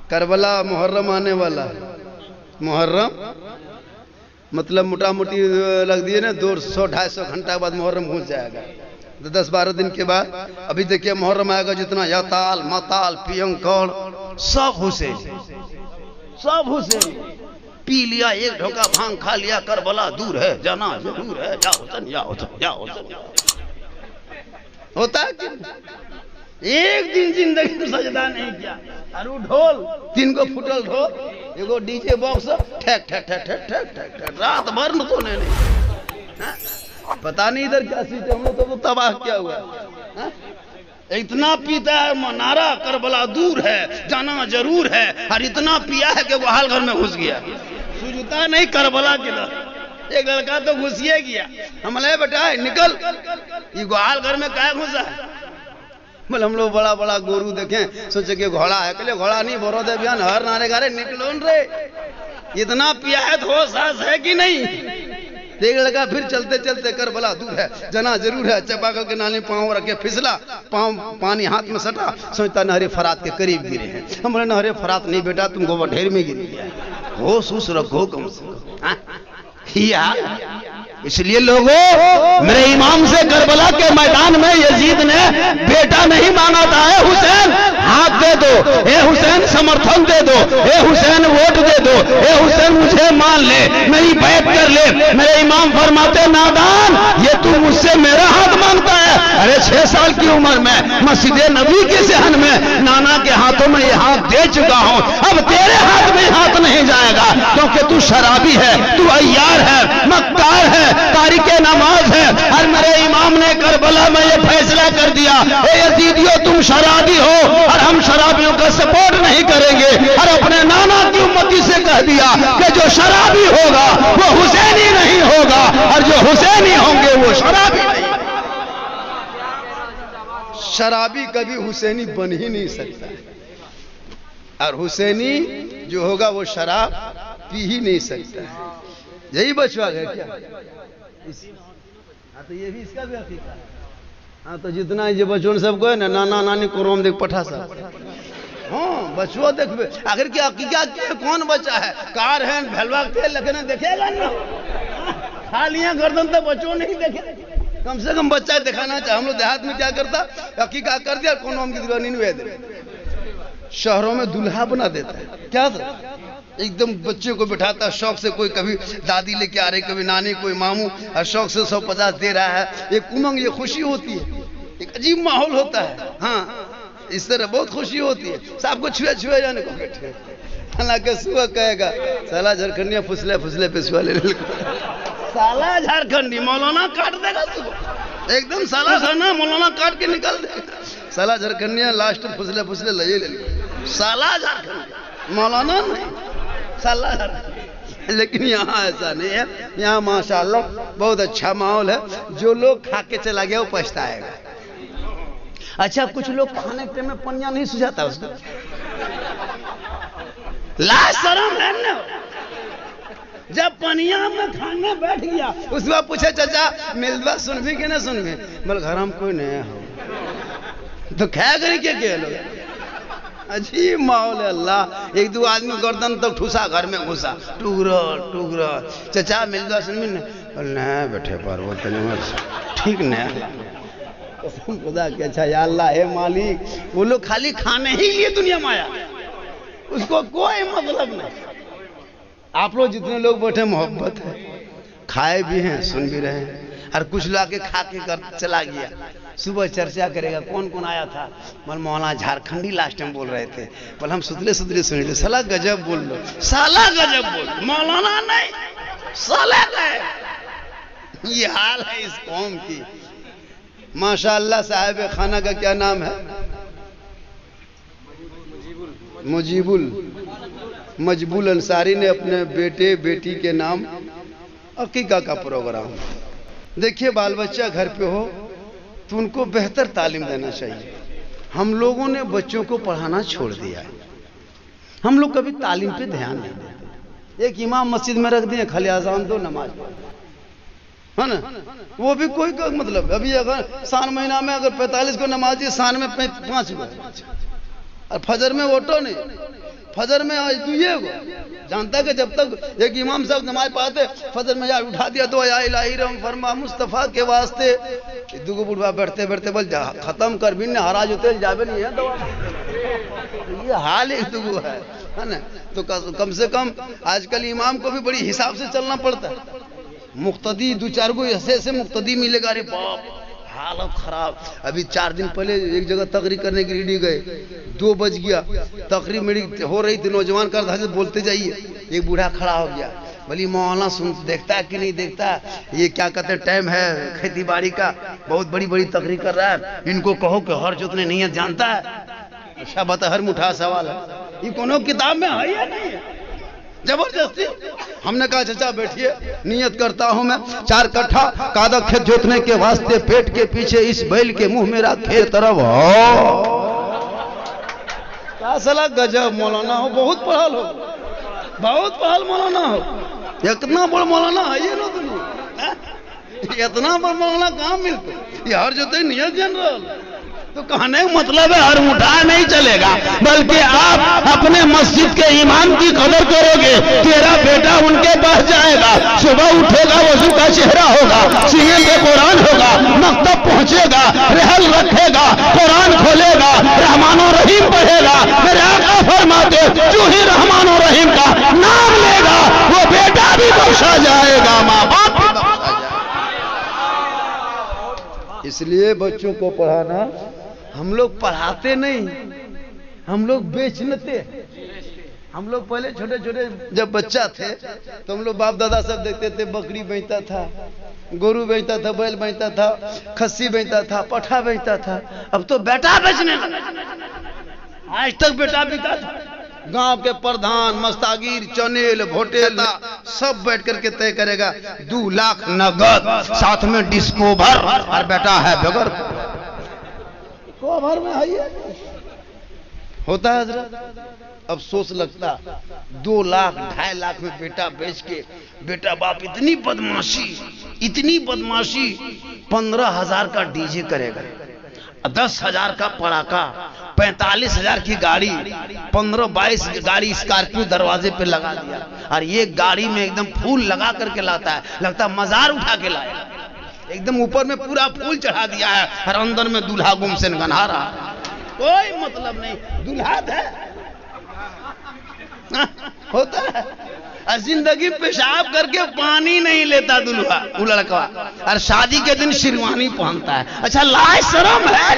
Karbala Muharram आने वाला है। मुहर्रम मतलब मोटा मोटी लग दिए ना 200-250 घंटा बाद मुहर्रम घुस जाएगा। तो 10-12 दिन के बाद अभी देखिए मुहर्रम आएगा, जितना याताल माताल पियंकड़ सब हुसैन, सब हुसैन। पी लिया, एक ढोका भांग खा लिया, करबला दूर है जाना जरूर है, या हुसैन या हुसैन या हुसैन। होता है कि एक दिन जिंदगी में सजदा नहीं किया। अरे ढोल 3 को फुटल ढोल, एगो डीजे बॉक्स, ठक ठक ठक ठक ठक ठक, रात भर न सोने नहीं। पता नहीं इधर क्या सीट है, हम लोग तो तबाह क्या हुआ है? इतना पीता है, मनारा करबला दूर है जाना जरूर है, और इतना पिया है कि वो हाल घर में घुस गया। सूझता नहीं करबला किधर। एक लड़का तो घुसिए गया, हम ले बेटा निकल, ये ग्वाल घर में क्या घुसा है? बोले हम लोग बड़ा बड़ा गोरू देखें, सोचे कि घोड़ा है। कहले घोड़ा नहीं, बोरो दे बयान हर नारे गारे निकलो रे, इतना पिया है तो होश है कि नहीं? एक लड़का फिर चलते चलते करबला दूर है जाना जरूर है, चपाकल के नाली पाँव रखे फिसला, पाँव पानी हाथ में सटा, सोचता नहरे फरात के करीब गिरे हैं। हम बोले नहरे फरात नहीं बेटा, तुम गोबर ढेर में गिर गया, होश उस रखो कम से कम। इसलिए लोगों, मेरे इमाम से करबला के मैदान में यजीद ने बेटा नहीं मांगा था, ए हुसैन हाथ दे दो, ए हुसैन समर्थन दे दो, ए हुसैन वोट दे दो, ए हुसैन मुझे मान ले, मेरी बैठ कर ले। मेरे इमाम फरमाते नादान, ये तू मुझसे मेरा हाथ मांगता है? अरे 6 साल की उम्र में मस्जिद नबी के सहन में नाना के हाथों में ये हाथ दे चुका हूं, अब तेरे हाथ में हाथ नहीं जाएगा, क्योंकि तू शराबी है, तू अय्यार है, मक्कार है, तारिके नमाज है। और मेरे इमाम ने करबला में ये फैसला कर दिया, ए यजीदियों तुम शराबी हो और हम शराबियों का सपोर्ट नहीं करेंगे, और अपने नाना की उम्मती से कह दिया कि जो शराबी होगा वो हुसैनी नहीं होगा, और जो हुसैनी होंगे वो शराबी नहीं। शराबी कभी हुसैनी बन ही नहीं सकता, और हुसैनी जो होगा वो शराब पी ही नहीं सकता है। यही बचवा है क्या? हाँ तो ये भी इसका भी हकीकत है। हाँ तो जितना ये बचवन सबको है ना, नाना नानी को रोम देख पठा सब, हाँ बचवा देखबे आखिर क्या कौन बचा है? कार है भलवा तेल लगने देखेगा ना, खा लिया गर्दन तो बचो नहीं देखे, कम से कम बच्चा दिखाना चाहिए। हम लोग देहात में क्या करता, हकीकत कर दिया कौन हम की दीवानी नहीं दे, शहरों में दूल्हा बना देता है क्या था? एकदम बच्चे को बिठाता शौक से, कोई कभी दादी लेके आ रही, कभी नानी, कोई मामू, और शौक से 150 दे रहा है। एक उमंग, ये खुशी होती है, एक अजीब माहौल होता है। हाँ इस तरह बहुत खुशी होती है। सबको छुए छुए जाने को बैठे, हालांकि सुबह कहेगा साला झारखंडिया फुसले फुसले पे सुबह ले, साला झारखंडी मौलाना काट देगा सुबह, एकदम साला खाना मौलाना काट के निकाल देगा। साला झारखंडिया लास्ट फुसले फुसले ले, साला झारखंडी मौलाना नहीं, साला। लेकिन यहाँ ऐसा नहीं है, यहाँ माशाल्लाह बहुत अच्छा माहौल है। जो लोग खा के चला गया वो पछताएगा। अच्छा कुछ लोग खाने के में पनिया नहीं सुझाता उसको, ला शर्म है ना, जब पनिया में खाने बैठ गया उसके बाद पूछे चाचा मिलवा सुन भी के ना सुन भी, बोल घर हम कोई नहीं हो तो क्या करें क्या लोग। अजीब माहौल है। अल्लाह, एक दो आदमी गर्दन तो ठूसा घर में घुसा, टुकरा टुकरा, चाचा मिलवा सुन भी नहीं बैठे पर वो ठीक नहीं खुदा के। अच्छा या अल्लाह है मालिक, वो लोग खाली खाने ही लिए दुनिया में आया, उसको कोई मतलब नहीं। आप लोग जितने लोग बैठे मोहब्बत है, खाए भी हैं सुन भी रहे हैं, और कुछ लोग आके खा के कर चला गया। सुबह चर्चा करेगा कौन कौन आया था, मन मौलाना झारखंडी लास्ट टाइम बोल रहे थे, बोले हम सुतले सुतले सुन रहे, साला गजब बोल लो, साला गजब बोल, मौलाना नहीं साला गए। ये हाल है इस कौम की। माशाअल्लाह साहिब खाना का क्या नाम है? मजबूल अंसारी ने अपने बेटे बेटी के नाम अकीका का प्रोग्राम। देखिए बाल बच्चा घर पे हो तो उनको बेहतर तालीम देना चाहिए। हम लोगों ने बच्चों को पढ़ाना छोड़ दिया है, हम लोग कभी तालीम पे ध्यान नहीं देते। एक इमाम मस्जिद में रख दिए, खाली अजान दो नमाज है ना, वो भी कोई का मतलब। अभी अगर सान महीना में अगर 45 को नमाज दी, सान में 5 को, और फजर में ऑटो नहीं, फजर में आज तू ये जानता कि जब तक एक इमाम साहब नमाज पढ़ाते फजर में यार उठा दिया तो या इलाही रहम फरमा मुस्तफ़ा के वास्ते दुगो बुढ़वा बैठते बैठते बोल जा खत्म कर भी नाराज होते जावे नहीं है दवा ये हाल एक दुगो है ना। तो कम से कम आजकल इमाम को भी बड़ी हिसाब से चलना पड़ता है। मुक्तदी दो चार गो ऐसे मुक्तदी मिलेगा, अरे बाप हालत खराब। अभी 4 दिन पहले एक जगह तकरीर करने के लिए गए, 2 बज गया, तकरीर मेरी हो रही थी, नौजवान कर था बोलते जाइए, एक बूढ़ा खड़ा हो गया, बोली मौलाना सुन देखता है कि नहीं देखता, ये क्या कहते हैं टाइम है खेती बाड़ी का, बहुत बड़ी बड़ी तकरीर कर रहा है, इनको कहो कि हर जोतने नहीं है जानता है। अच्छा बता, हर मुठा सवाल है, ये कोनो किताब में है या नहीं है? जबरदस्ती। हमने कहा चाचा बैठिए, नियत करता हूं मैं 4 कट्ठा कादा खेत जोतने के वास्ते, पेट के पीछे इस बैल के मुंह मेरा खेत तरफ हो। क्या सला गजब मौलाना हो, बहुत पढ़ल हो, बहुत पढ़ल मौलाना हो, इतना बड़ा मौलाना है ये ना दुनिया, इतना बड़ा मौलाना कहाँ मिलते? ये हर जोते नियत जनरल। तो कहने का मतलब है हर मुठा नहीं चलेगा, बल्कि आप अपने मस्जिद के इमाम की कदर करोगे, तेरा बेटा उनके पास जाएगा, सुबह उठेगा, वजू का चेहरा होगा, सीने पे कुरान होगा, मकतब पहुंचेगा, रहल रखेगा, कुरान खोलेगा, रहमानो रहीम पढ़ेगा। मेरे आका फरमाते जो ही रहमानो रहीम का नाम लेगा वो बेटा भी बख्शा जाएगा, माँ बाप भी बख्शा जाएगा। इसलिए बच्चों को पढ़ाना, हम लोग पढ़ाते नहीं, हम लोग बेचते। हम लोग पहले छोटे छोटे जब बच्चा थे तो हम लोग बाप दादा सब देखते थे, बकरी बेचता था, गोरू बेचता था, बैल बेचता था, खस्सी बेचता था, पठा बेचता था। अब तो बेटा बेचने लगा। आज तक बेटा बिका था। गांव के प्रधान, मस्तागिर, चनेल, भोटेल सब बैठ करके तय करेगा 2 लाख नगद, साथ में डिस्कोवर, और बेटा है बगैर कोभर में है ये होता है हजरत। अफसोस लगता 2 लाख 2.5 लाख में बेटा बेच के बेटा बाप इतनी बदमाशी, इतनी बदमाशी, 15,000 का डीजे करेगा, 10,000 का पड़ाका, 45,000 की गाड़ी, 15-22 गाड़ी स्कॉर्पियो दरवाजे पे लगा दिया, और ये गाड़ी में एकदम फूल लगा करके लाता है, लगता मजार उठा के लाया, एकदम ऊपर में पूरा फूल चढ़ा दिया है, और अंदर में दूल्हा गुमसेन गन्हा रहा है। कोई मतलब नहीं, दूल्हा है होता है। और जिंदगी पेशाब करके पानी नहीं लेता दूल्हा, वो लड़का, और शादी के दिन शेरवानी पहनता है। अच्छा लाज शर्म है?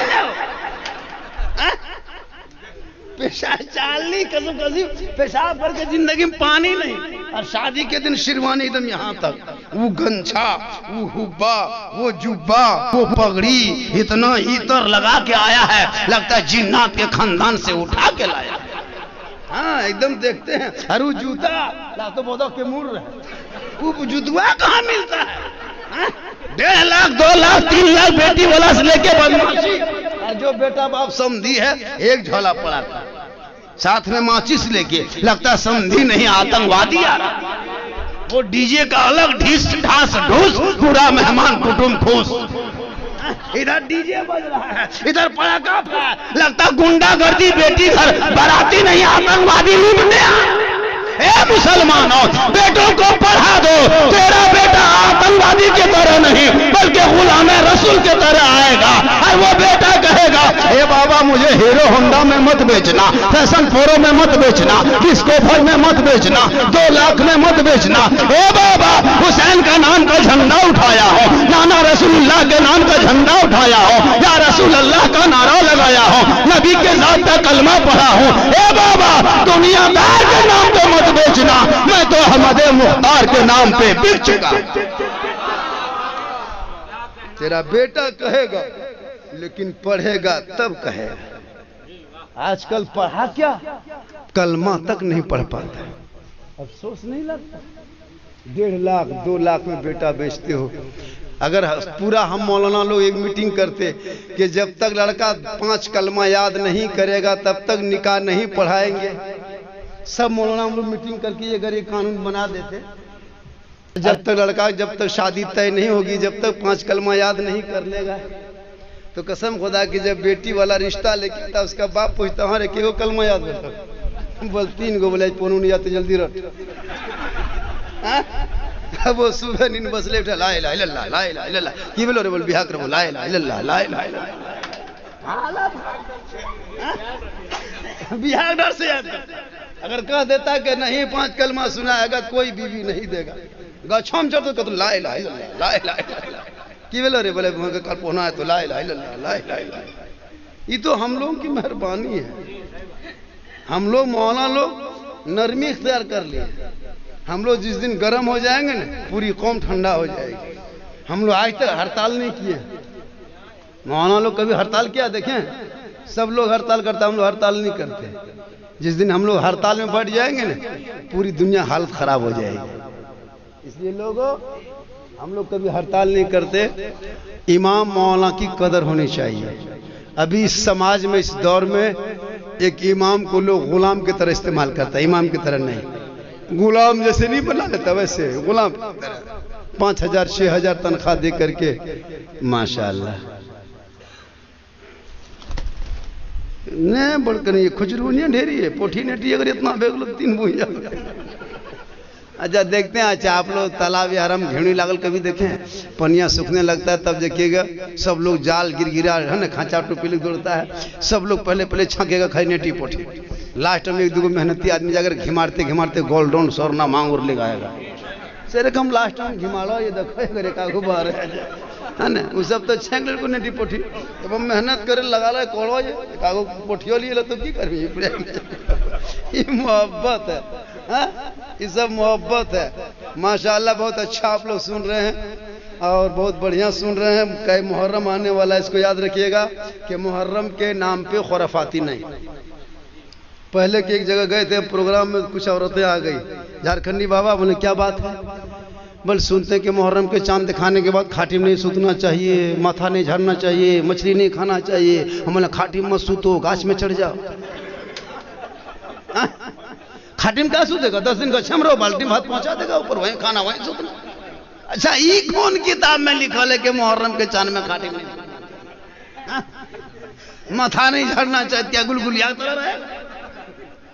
पेशाब चालनी कसम कसम पेशाब करके जिंदगी में पानी नहीं, और शादी के दिन शेरवानी एकदम यहाँ तक, वो गंछा, वो हुब्बा, वो जुब्बा, वो पगड़ी, इतना इतर लगा के आया है, लगता है जिन्नात के खानदान से उठा के लाया। हाँ एकदम देखते हैं, अरे वो जूता तो बोधो के मुड़ रहे, वो जुतवा कहाँ मिलता है? 1.5 लाख 2 लाख 3 लाख बेटी वाला से लेके बदमाशी, और जो बेटा बाप समझी है एक झोला पड़ा था, साथ में माचिस लेके, लगता समझी नहीं आतंकवादी आ रहा। वो डीजे का अलग ढीस ढास ढूस, पूरा मेहमान कुटुंब खुश, इधर डीजे बज रहा है, इधर पड़ाका फटा, लगता गुंडागर्दी, बेटी घर बाराती नहीं आतंकवादी लूटने आए। ए मुसलमानों, बेटों को पढ़ा दो, तेरा बेटा आतंकवादी की तरह नहीं बल्कि गुलाम रसूल की तरह आएगा, और वो बेटा कहेगा ए बाबा मुझे हीरो होंडा में मत बेचना, फैशन प्रो में मत बेचना, डिस्कोवर में मत बेचना, 2 लाख में मत बेचना। ए बाबा हुसैन का नाम का झंडा उठाया हो, नाना रसूलुल्लाह के नाम का झंडा उठाया हो, या रसूल अल्लाह का नारा लगाया हो, नबी के साथ का कलमा पढ़ा हो। ए बाबा दुनियादार के नाम पे मत बेचना, मैं तो अहमद मुख्तार के नाम पे बिक चुका। तेरा बेटा कहेगा, लेकिन पढ़ेगा तब कहेगा। आजकल पढ़ा क्या, कलमा तक नहीं पढ़ पाता। अफसोस नहीं लगता? 1.5 लाख 2 लाख में बेटा बेचते हो। अगर पूरा हम मौलाना लोग एक मीटिंग करते कि जब तक लड़का 5 कलमा याद नहीं करेगा तब तक निकाह नहीं पढ़ाएंगे, सब मौलाना हम लोग मीटिंग करके अगर ये कानून बना देते, जब तक लड़का जब तक शादी तय नहीं होगी, जब तक 5 कलमा याद नहीं कर लेगा, तो कसम खुदा कि जब बेटी वाला रिश्ता लेके था उसका बाप पूछता हाँ रे क्यों कलमा याद करता, बोल 3 गो बोले पोनू नहीं आते जल्दी रट। अब वो सुबह नींद बसले उठा ला इलाहा इल्लल्लाह ला इलाहा इल्लल्लाह की बोलो रे बोल बिहा कर ला इलाहा इल्लल्लाह ला इलाहा इल्लल्लाह बिहार डर से याद अगर कह देता कि नहीं 5 कलमा सुनाएगा कोई बीवी नहीं देगा गछम चढ़ तो ला इलाहा इल्लल्लाह ला इलाहा इल्लल्लाह की बोलो रे बोले कल पहुना है तो ला इलाहा इल्लल्लाह ला इलाहा इल्लल्लाह। ये तो हम लोगों की मेहरबानी है। हम लोग मौलाना लोग नरमी इख्तियार कर लिए। हम लोग जिस दिन गर्म हो जाएंगे ना पूरी कौम ठंडा हो जाएगी। हम लोग आज तक हड़ताल नहीं किए। मौलाना लोग कभी हड़ताल किया देखें? सब लोग हड़ताल करते, हम लोग हड़ताल नहीं करते। जिस दिन हम लोग हड़ताल में बैठ जाएंगे ना पूरी दुनिया हालत खराब हो जाएगी। इसलिए लोगों हम लोग कभी हड़ताल नहीं करते। इमाम मौलाना की कदर होनी चाहिए। अभी इस समाज में इस दौर में एक इमाम को लोग गुलाम की तरह इस्तेमाल करता है, इमाम की तरह नहीं। गुलाम जैसे नहीं बना लेता वैसे गुलाम 5,000 6,000 तनख्वाह दे करके माशाअल्लाह नहीं बढ़कर ये खुजरू नहीं ढेरी है पोठी नेटी अगर इतना बेग लो 3 भूजा। अच्छा देखते हैं। अच्छा आप लोग तालाब या हरम घेड़ी लागल कभी देखें? पनिया सूखने लगता है तब देखिएगा सब लोग जाल गिरा है ना खांचा टोपी लिख दौड़ता है। सब लोग पहले छाकेगा खाई नेटी पोठी। लास्ट में 1-2 मेहनती आदमी जाकर घिमारते घिमारते गोल्डन सोरना मांग और लेगाएगा। सर हम लास्ट में घिमाड़ो ये देखो एक कागू बाहर है ना वो सब तो छेंक को नेटी पोठी। जब हम मेहनत करे लगा लो कोड़ो ये कागू पोठियो लिए तो की कर ये मोहब्बत है। हाँ ये सब मोहब्बत है। माशाअल्लाह बहुत अच्छा आप लोग सुन रहे हैं और बहुत बढ़िया सुन रहे हैं। कई मुहर्रम आने वाला है, इसको याद रखिएगा कि मुहर्रम के नाम पे खुराफाती नहीं। पहले के एक जगह गए थे प्रोग्राम में कुछ औरतें आ गई झारखंडी बाबा बोले क्या बात है? बोल सुनते हैं कि मुहर्रम के चांद दिखाने के बाद खाटी में नहीं सूतना चाहिए, माथा नहीं झड़ना चाहिए, मछली नहीं खाना चाहिए। हम बोले खाटी में मत सूतो गाछ में चढ़ जाओ। खाटी में क्या सूतेगा? 10 दिन का छमरो बाल्टी भात पहुंचा देगा ऊपर वहीं खाना वहीं सूतना। अच्छा ये कौन किताब में लिखल है कि मुहर्रम के चांद में खाटी में माथा नहीं झड़ना चाहिए? क्या गुलगुलिया तरह रहेगा?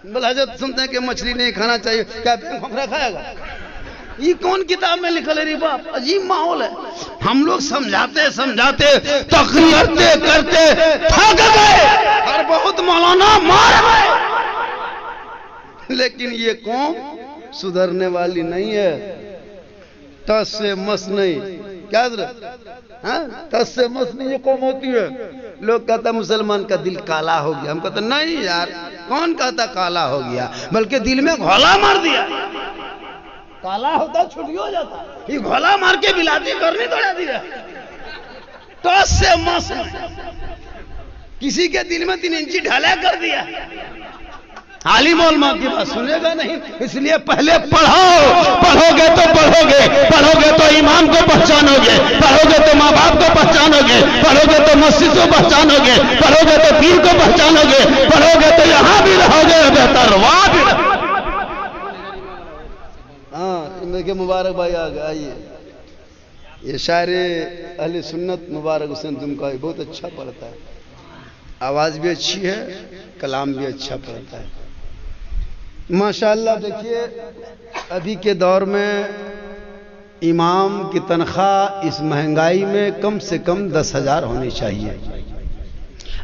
बोला हजरत सुनते हैं कि मछली नहीं खाना चाहिए, क्या खोखरा खाएगा? ये कौन किताब में लिखल है रे बाप? अजीब माहौल है। हम लोग समझाते समझाते तकरीर करते थक गए और बहुत मौलाना मार गए। लेकिन ये कौम सुधरने वाली नहीं है। टस से मस नहीं क्या टस से मस नहीं ये कौम होती है। लोग कहता मुसलमान का दिल काला हो गया। हम कहते नहीं यार कौन कहता काला हो गया, बल्कि दिल में घोला मार दिया। काला होता छुट्टी हो जाता, ये घोला मार के बिलाती करनी दौड़ा दिया। टस से मस किसी के दिल में 3 इंची ढला कर दिया। आलिम उलमा की बात सुनेगा नहीं, इसलिए पहले पढ़ोगे तो पढ़ोगे तो इमाम को पहचानोगे, पढ़ोगे तो माँ बाप को पहचानोगे, पढ़ोगे तो मस्जिद को पहचानोगे, पढ़ोगे तो पीर को पहचानोगे, पढ़ोगे तो यहाँ भी रहोगे बेहतर वहां भी। हाँ देखिए मुबारक भाई आ गए। आइए ये शायरे अहले सुन्नत मुबारक हुसैन तुमका बहुत अच्छा पढ़ता है, आवाज भी अच्छी है, कलाम भी अच्छा पढ़ता है माशाअल्लाह। देखिए अभी के दौर में इमाम की तनख्वाह इस महंगाई में कम से कम 10,000 होनी चाहिए।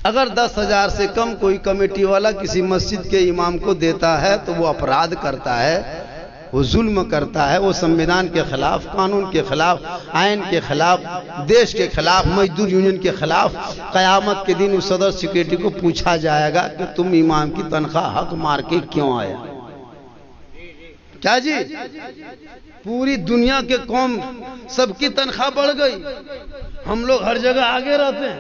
अगर 10,000 से कम कोई कमेटी वाला किसी मस्जिद के इमाम को देता है तो वो अपराध करता है, वो जुल्म करता है, वो संविधान के खिलाफ, कानून के खिलाफ, आइन के खिलाफ, देश के खिलाफ, मजदूर यूनियन के खिलाफ। कयामत के दिन उस सदर सेक्रेटरी को पूछा जाएगा कि तुम इमाम की तनख्वाह हक मार के क्यों आया? क्या जी पूरी दुनिया के कौम सबकी तनख्वाह बढ़ गई। हम लोग हर जगह आगे रहते हैं,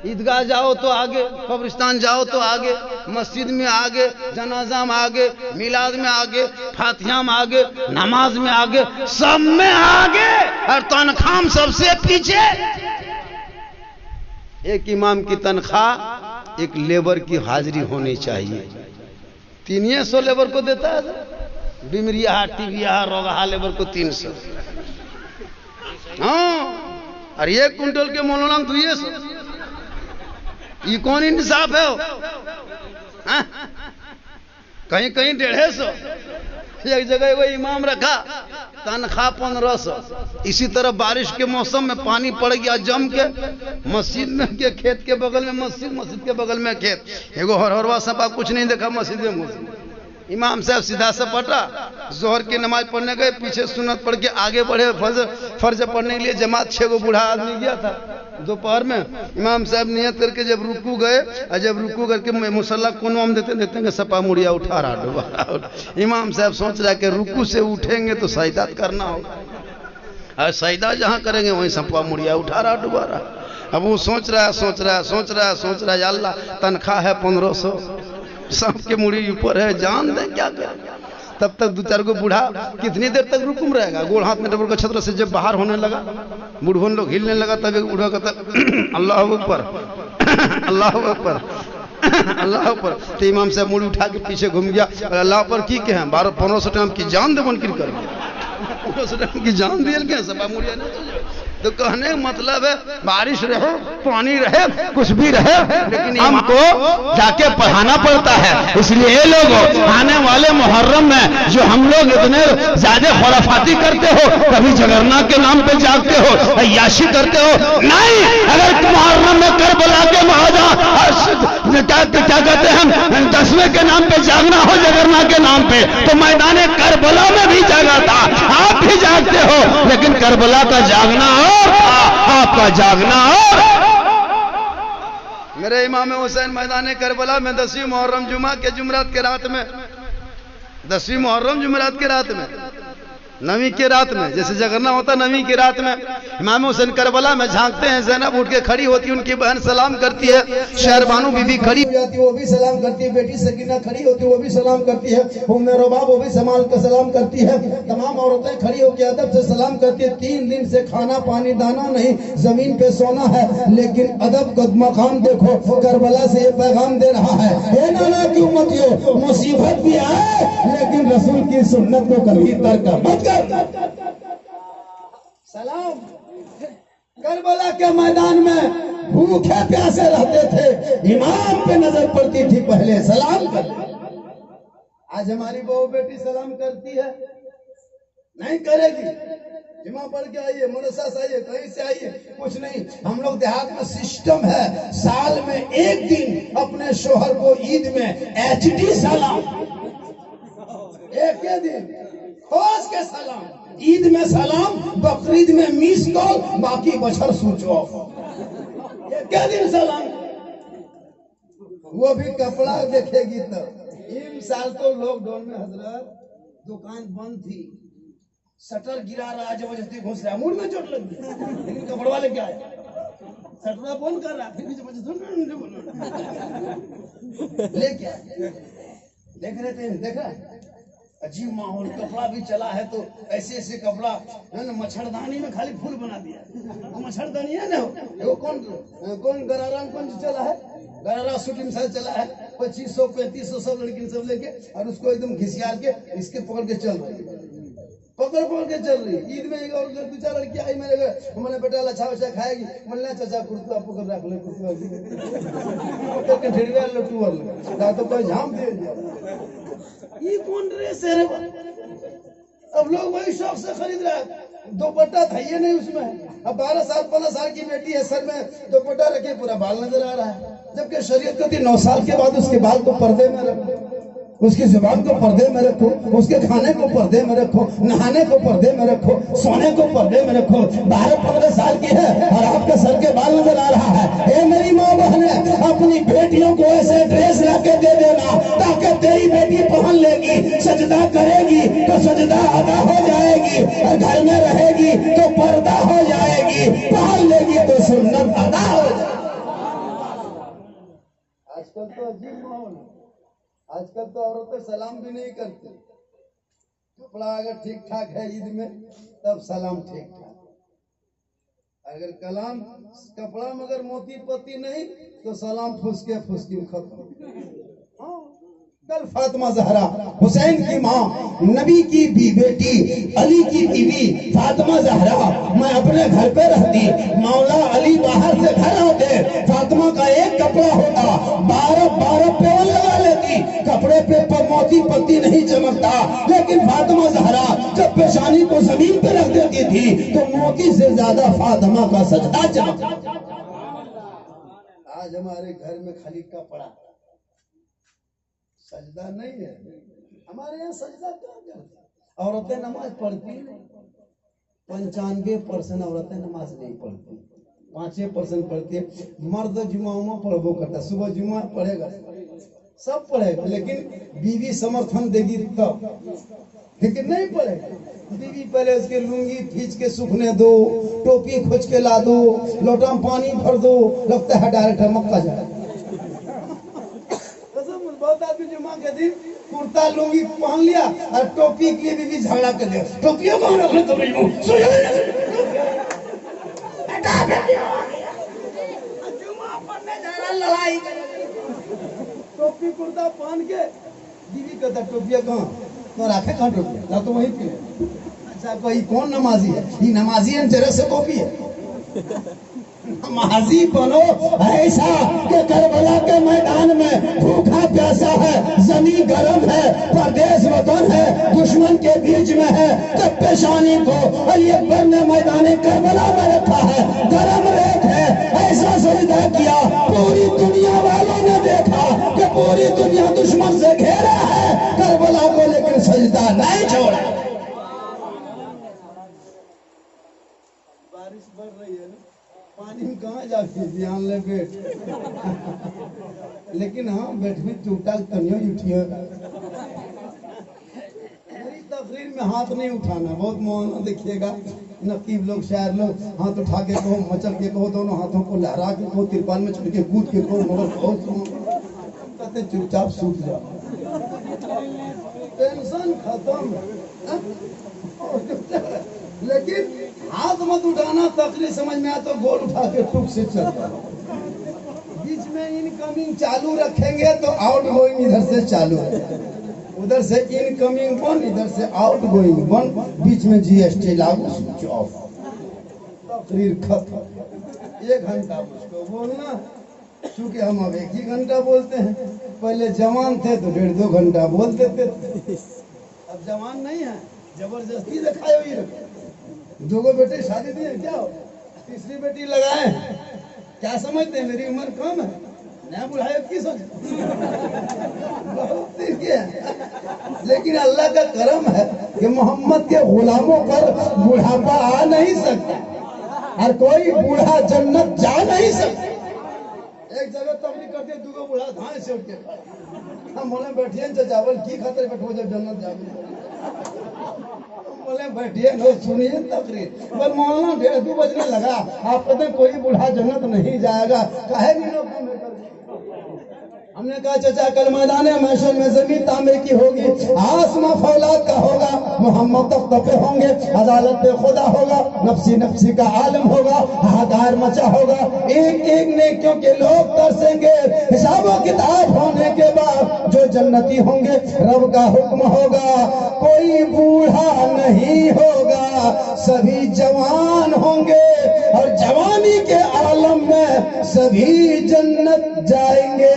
ईदगाह जाओ तो आगे, कब्रिस्तान जाओ तो आगे, मस्जिद में आगे, जनाजा में आगे, मिलाद में आगे, फातिहा में आगे, नमाज में आगे, सब में आगे और तनख्वाह सबसे पीछे। एक इमाम की तनख्वाह एक लेबर की हाजिरी होनी चाहिए। 300 लेबर को देता है, बिमरिया टीबिया रोगा लेबर को 300। हाँ और 1 कुंटल के मौलाना 200। ये कौन इंसाफ है? कहीं कहीं 150, एक जगह वो इमाम रखा तनख्वाह 1500। इसी तरह बारिश के मौसम में पानी पड़ गया जम के, मस्जिद में के खेत के बगल में मस्जिद, मस्जिद के बगल में खेत, एगो हरहरवा सपा कुछ नहीं देखा मस्जिद में घुस। इमाम साहब सीधा सपाटा, जोहर की नमाज पढ़ने गए, पीछे सुन्नत पढ़ के आगे बढ़े, फर्ज पढ़ने के लिए जमात 6 गो बूढ़ा आदमी गया था। दोपहर में इमाम साहब नियत करके जब रुकू गए, और जब रुकू करके मुसल्ला कौन आम देते सपा मुड़िया उठा रहा डुबा। इमाम साहब सोच रहा कि रुकू से उठेंगे तो सजदा करना होगा, और सजदा जहाँ करेंगे वहीं सपा मुड़िया उठा रहा डुबा रहा। अब वो सोच रहा है अल्लाह तनख्वाह है 1500, सबके मुड़ी ऊपर है, जान दे क्या करे। तब तक 2-4 गो बूढ़ा कितनी देर तक रुकुम रहेगा, गोड़ हाथ में डबल का छत्र से जब बाहर होने लगा, बूढ़ों लोग हिलने लगा, तब एक बूढ़ा कहता अल्लाह अकबर, अल्लाह अकबर, अल्लाह अकबर। तो इमाम साहब मुड़ी उठा के पीछे घूम गया, अल्लाह पर की के हैं 1200-1500 टाइम की जान दे बनकर कर 1500 टाइम की जान दिए क्या सब मुड़िया नहीं। तो कहने का मतलब है बारिश रहे, पानी रहे, कुछ भी रहे, लेकिन हमको जाके पढ़ाना पड़ता है। इसलिए ये लोग आने वाले मुहर्रम में जो हम लोग इतने ज्यादा खुराफाती करते हो, कभी जगरना के नाम पे जागते हो, अय्याशी करते हो, नहीं। अगर मुहर्रम में करबला के महाजा क्या कहते हैं 10वें के नाम पे जागना हो, जगरना के नाम पे, तो मैदान करबला में भी जागा था, आप भी जागते हो, लेकिन करबला का जागना और आपका जागना और। मेरे इमाम हुसैन मैदान करबला में 10वीं मुहर्रम जुमा के जुमरात के रात में, 10वीं मुहर्रम जुमरात के रात में, 9वीं की रात में, जैसे जगरना होता 9वीं की रात में, इमाम हुसैन करबला में झांकते हैं, ज़ैनब उठ के खड़ी होती है, उनकी बहन सलाम करती है, शहरबानू बीबी खड़ी हो जाती है, वो भी सलाम करती है, बेटी सकीना खड़ी होती है, वो भी सलाम करती है, उम्मे रुबा वो भी संभाल कर सलाम करती है, तमाम औरतें खड़ी होकर अदब से सलाम करती है। 3 दिन से खाना पानी दाना नहीं, जमीन पे सोना है, लेकिन अदब का मकाम देखो, करबला से ये पैगाम दे रहा है, हे नाना की उम्मतियों, मुसीबत भी आए लेकिन रसूल की सुन्नत को कभी तर्क मत कर। सलाम। करबला के मैदान में भूखे प्यासे रहते थे, इमाम पे नजर पड़ती थी, पहले सलाम कर। आज हमारी बहू बेटी सलाम करती है, नहीं करेगी। जुमा पढ़ के आइए, मदरसा से आइए, कहीं से आइए, कुछ नहीं। हम लोग देहात में सिस्टम है, साल में 1 दिन अपने शोहर को ईद में HD सलाम, एक दिन खोज के सलाम, ईद में सलाम, बकरीद में मिस कॉल, बाकी बशर स्विच ऑफ, एक दिन सलाम। वो भी कपड़ा देखेगी तब। इन साल तो लॉकडाउन में हजरत दुकान बंद थी, शटर गिरा रहा, जबरदस्ती घुस रहा, मुंह में चोट लग गई, लेकिन कपड़ा वाले क्या है, शटर बंद कर रहा, फिर भी जबरदस्ती ले क्या देख रहे थे, देखा अजीब माहौल, कपड़ा भी चला है तो ऐसे ऐसे कपड़ा है ना, मच्छरदानी में खाली फूल बना दिया, वो मच्छरदानी है ना, वो कौन गरारा कौन चला है, गरारा शूटिंग साल चला है, 2500-3500 सब लड़की सब लेके, और उसको एकदम घिसियार के इसके पकड़ के चल रही है, पकड़ के चल रही। ईद में एक और 2-4 लड़की आई मेरे घर, मैंने बेटा लच्छा वच्छा खाएगी, मैंने चाचा कुर्ता पकड़ रख ले, कुर्ता ढेरवे लट्टू वाला तो कोई झाम दे दिया, ये कौन ड्रेस है रे? अब लोग वही शौक से खरीद रहा है, दुपट्टा था ये नहीं उसमें। अब 12-15 साल की बेटी है, सर में दुपट्टा रखे, पूरा बाल नजर आ रहा है, जबकि शरीयत कहती 9 साल के बाद उसके बाल को पर्दे में रखो, उसकी जुबान को पर्दे में रखो, उसके खाने को पर्दे में रखो, नहाने को पर्दे में रखो, सोने को पर्दे में रखो। 12-15 साल की है और आपके सर के बाल नजर आ रहा है। ए मेरी माँ बहने, अपनी बेटियों को ऐसे ड्रेस ला के दे देना ताकि तेरी बेटी पहन लेगी, सजदा करेगी तो सजदा अदा हो जाएगी, और घर में रहेगी तो पर्दा हो जाएगी, पहन लेगी तो सुन्नत अदा हो जाएगी। आजकल तो अजीब माहौल, आजकल तो औरतें सलाम भी नहीं करती। कपड़ा अगर ठीक ठाक है ईद में तब सलाम ठीक ठाक, अगर कलाम कपड़ा मगर मोती पत्ती नहीं तो सलाम फुसके फुसकी खत्म। हाँ कल फातिमा जहरा हुसैन की माँ, नबी की भी बेटी, अली की बीवी फातिमा जहरा, मैं अपने घर पे रहती, मौला अली बाहर से घर आते, फातिमा का एक कपड़ा होता, 12 पेवल लगा लेती, कपड़े पे मोती पत्ती नहीं चमकता, लेकिन फातिमा जहरा जब पेशानी को जमीन पे रख देती थी तो मोती से ज्यादा फातिमा का सजदा चमकता। आज हमारे घर में खाली कपड़ा, सजदा नहीं है। हमारे यहाँ सजदा क्या करती? औरतें नमाज पढ़ती नहीं। 95% औरतें नमाज नहीं पढ़ती, 5% पढ़ती है। मर्द जुमा पढ़बो करता, सुबह जुमा पढ़ेगा, सब पढ़ेगा, लेकिन बीवी समर्थन देगी तब, लेकिन नहीं पढ़ेगा। बीवी पहले उसके लुंगी खींच के सूखने दो, टोपी खोज के ला दो, लोटा में पानी भर दो, लगता है डायरेक्ट मक्का जाए। बहुत आदमी जुमा के दिन कुर्ता लुंगी पहन लिया और टोपी के लिए भी झगड़ा कर दिया, टोपियों को रख लो तो लड़ाई, टोपी कुर्ता पहन के बीवी कहता टोपिया कहाँ तो रखे, कहाँ टोपिया तो वही पे। अच्छा कोई कौन नमाजी है? ये नमाजी है जरा से टोपी है। नमाजी बनो ऐसा कि करबला के मैदान में भूखा प्यासा है, जमीन गर्म है, परदेश वतन है, दुश्मन के बीच में है, जब पेशानी को अली अकबर ने मैदान करबला में रखा है, गर्म रेत है, ऐसा सजदा किया, पूरी दुनिया वालों ने देखा कि पूरी दुनिया दुश्मन से घेरा है करबला को, लेकिन सजदा नहीं छोड़ा। बारिश बढ़ रही है ना, पानी में कहाँ जाती है, ध्यान ले बैठ। लेकिन हाँ बैठ भी टूटा तनियो उठिएगा। मेरी तकरीर में हाथ नहीं उठाना, बहुत मौन देखिएगा। नकीब लोग, शायर लोग हाथ उठा के कहो, मचल के कहो, दोनों हाथों को लहरा के कहो, तिरपाल में चढ़ के कूद के कहो, मगर बहुत कहते चुपचाप सूख जाओ, टेंशन खत्म। लेकिन हाथ मत उठाना, तकरीर समझ में आया तो गोल उठा के टुक से चल जाओ। बीच में इनकमिंग चालू रखेंगे तो आउट गोइंग इधर से चालू, उधर से इनकमिंग बन, इधर से आउट गोइंग बन, बीच में जीएसटी लागू, स्विच ऑफ, तकरीर खत्म। 1 घंटा मुझको बोलना, क्योंकि हम अब 1 ही घंटा बोलते हैं। पहले जवान थे तो 1.5-2 घंटा बोल देते थे, अब जवान नहीं है, जबरदस्ती दिखाए हुई रखे। 2 बेटे शादी दिए क्या हो, 3री बेटी लगाए, क्या समझते हैं मेरी उम्र कम है, नया बुढ़ाए की सोच। बहुत है, लेकिन अल्लाह का करम है कि मोहम्मद के गुलामों पर बुढ़ापा आ नहीं सकता, और कोई बूढ़ा जन्नत जा नहीं सकता। एक जगह तबलीग करते 2 बूढ़ा धान से उठ के हम बोले बैठिए चावल की खातिर बैठो जब जन्नत जाओगे, बोले बैठिए नो सुनिए तकरीर। पर मौलाना 1:30 बजने लगा, आप कहते कोई बूढ़ा जन्नत नहीं जाएगा, काहे नहीं लोग हमने कहा चाचा कल मैदान महशर में जमीन तांबे की होगी, आसमां फौलाद का होगा, मोहम्मद तक तपे होंगे, अदालत पे खुदा होगा, नफ्सी नफ्सी का आलम होगा, हाहाकार मचा होगा, एक एक नेकियों के लोग तरसेंगे, हिसाब किताब होने के बाद जो जन्नती होंगे रब का हुक्म होगा, कोई बूढ़ा नहीं होगा, सभी जवान होंगे, और जवानी के आलम में सभी जन्नत जाएंगे।